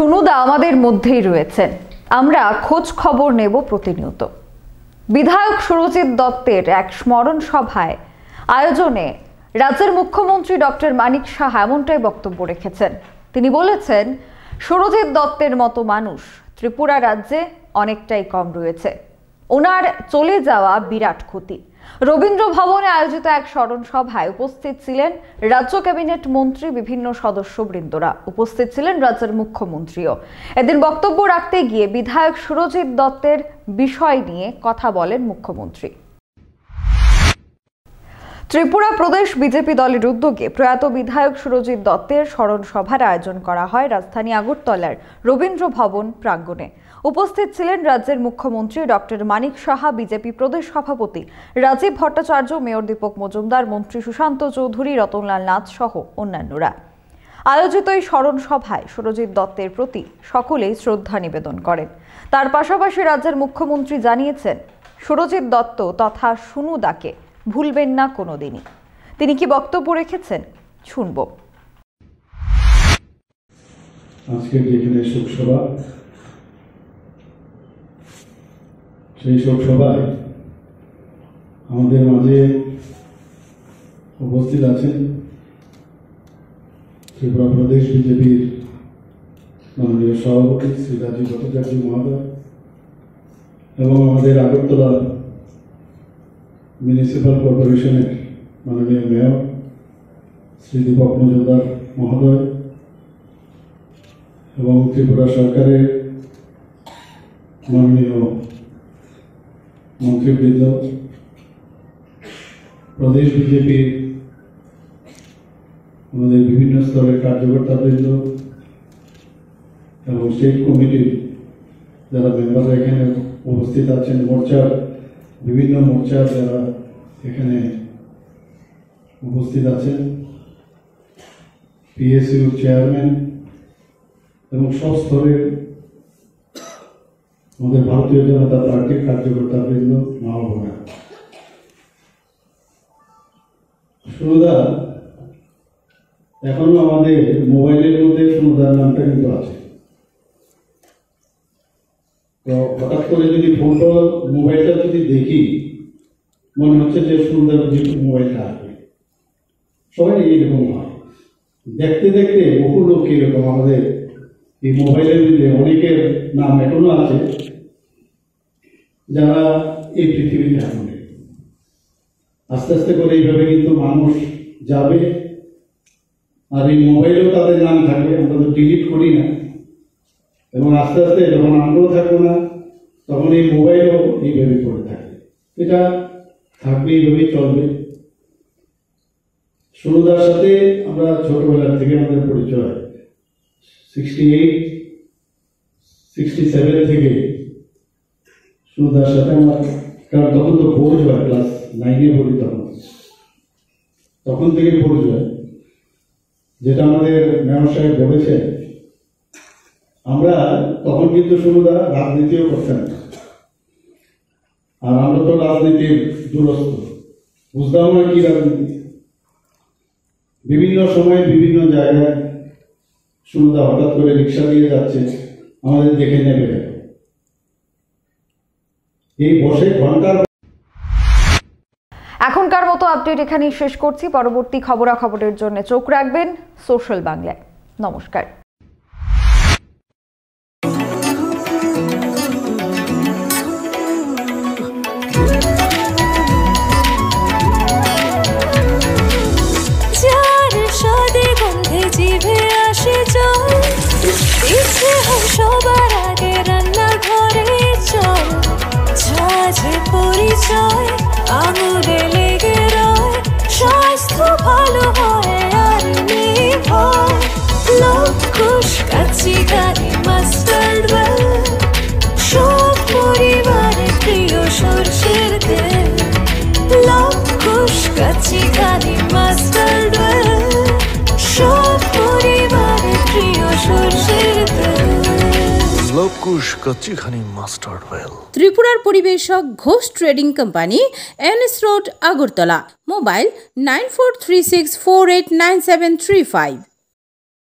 সুনুদা আমাদের মধ্যেই রয়েছেন। আমরা খোঁজ খবর নেব প্রতিনিয়ত। বিধায়ক সুরজিৎ দত্তের এক স্মরণ সভায় আয়োজনে রাজ্যের মুখ্যমন্ত্রী ডক্টর মানিক সাহা এমনটাই বক্তব্য রেখেছেন। তিনি বলেছেন, সুরজিৎ দত্তের মতো মানুষ ত্রিপুরা রাজ্যে অনেকটাই কম রয়েছে। ওনার চলে যাওয়া বিরাট ক্ষতি। রবীন্দ্র ভবনে আয়োজিত এক স্মরণ সভায় উপস্থিত ছিলেন রাজ্য ক্যাবিনেট মন্ত্রী, বিভিন্ন সদস্যবৃন্দরা। উপস্থিত ছিলেন রাজ্যের মুখ্যমন্ত্রীও। এদিন বক্তব্য রাখতে গিয়ে বিধায়ক সুরজিৎ দত্তের বিষয় নিয়ে কথা বলেন মুখ্যমন্ত্রী। ত্রিপুরা প্রদেশ বিজেপি দলের উদ্যোগে প্রয়াত বিধায়ক সুরজিৎ দত্তের স্মরণ সভার আয়োজন করা হয় রাজধানী আগরতলার রবীন্দ্র ভবন প্রাঙ্গণে। উপস্থিত ছিলেন রাজ্যের মুখ্যমন্ত্রী ডক্টর মানিক সাহা, বিজেপি প্রদেশ সভাপতি রাজীব ভট্টাচার্য, মেয়র দীপক মজুমদার, মন্ত্রী সুশান্ত চৌধুরী, রতনলাল নাথ সহ অন্যান্যরা। আয়োজিত এই স্মরণ সভায় সুরজিৎ দত্তের প্রতি সকলেই শ্রদ্ধা নিবেদন করেন। তার পাশাপাশি রাজ্যের মুখ্যমন্ত্রী জানিয়েছেন, সুরজিৎ দত্ত তথা সুনুদাকে ভুলবেন না কোনোদিনই। তিনি কি বক্তব্য রেখেছেন শুনব। আজকে যেখানে শোকসভা, সেই শোকসভায় আমাদের মাঝে উপস্থিত আছেন ত্রিপুরা প্রদেশ বিজেপির মাননীয় সভাপতি শ্রী রাজীব ভট্টাচার্য মহোদয় এবং আমাদের আগরতলা মিউনিসিপাল কর্পোরেশনের মাননীয় মেয়র শ্রী দীপক মজুমদার মহোদয় এবং ত্রিপুরা সরকারের মাননীয় মন্ত্রীবৃন্দ, প্রদেশ বিজেপির আমাদের বিভিন্ন স্তরের কার্যকর্তাবৃন্দ এবং স্টেট কমিটির যারা মেম্বাররা এখানে উপস্থিত আছেন, বিভিন্ন মোর্চার যারা এখানে উপস্থিত আছেন, পিএসইউর চেয়ারম্যান এবং সব স্তরের আমাদের ভারতীয় জনতা পার্টির কার্যকর্তাবৃন্দ, মা বোনেরা, সুনুদা এখনো আমাদের মোবাইলের মধ্যে সুনুদার নামটা কিন্তু আছে। তো হঠাৎ করে যদি ফোনটা মোবাইলটা যদি দেখি, মনে হচ্ছে যে সুন্দর যে মোবাইলটা আসবে। সবাই এইরকম হয়, দেখতে দেখতে বহু লোক এরকম আমাদের এই মোবাইলের মধ্যে অনেকের নাম এখনো আছে যারা এই পৃথিবীতে এখন নেই। আস্তে আস্তে করে এইভাবে কিন্তু মানুষ যাবে, আর এই মোবাইলেও তাদের নাম থাকবে। আমরা তো ডিলিট করি না, এবং আস্তে আস্তে যখন আমরাও থাকবো না, তখন এই মোবাইলও এইভাবে পড়ে থাকবে। এটা থাকবে, এইভাবেই চলবে। সুনুদার সাথে আমরা ছোটবেলার থেকে আমাদের পরিচয়, 68, 67 থেকে সুনুদার সাথে আমার, কারণ তখন তো ভোজ হয়, ক্লাস 9-এ পড়ি, তখন থেকে ভোজ হয়। যেটা আমাদের মেয়র সাহেব বলেছেন, আমরা তখন কিন্তু সুনুদা রাজনীতিও করতেন না, আর আমরা তো রাজনীতির দূরস্থ, বুঝতাম না কি রাজনীতি। বিভিন্ন সময় বিভিন্ন জায়গায় সুনুদা হঠাৎ করে রিক্সা দিয়ে যাচ্ছে, আমাদের দেখে নেবে, এই বসে ঘন্টার। এখনকার মতো আপডেট এখানেই শেষ করছি। পরবর্তী খবরাখবরের জন্য চোখ রাখবেন সোশ্যাল বাংলায়। নমস্কার। সবার আগে রান্নাঘরে চল, ঝাঁঝে পরিচয় আঙুলে লেগে রয়, স্বাস্থ্য ভালো হয় আর নেই ভয়। লবকুশ কাচি কারি মাস্টার্ড ওয়েল, সব পরিবারের প্রিয় সরষের তেল। লবকুশ কাচি কারি মাস্টার্ড ওয়েল, সব পরিবারের প্রিয় সরষের তেল। ত্রিপুরার পরিবেশক Ghosh trading company, NS road, Agartala. Mobile 9436489735।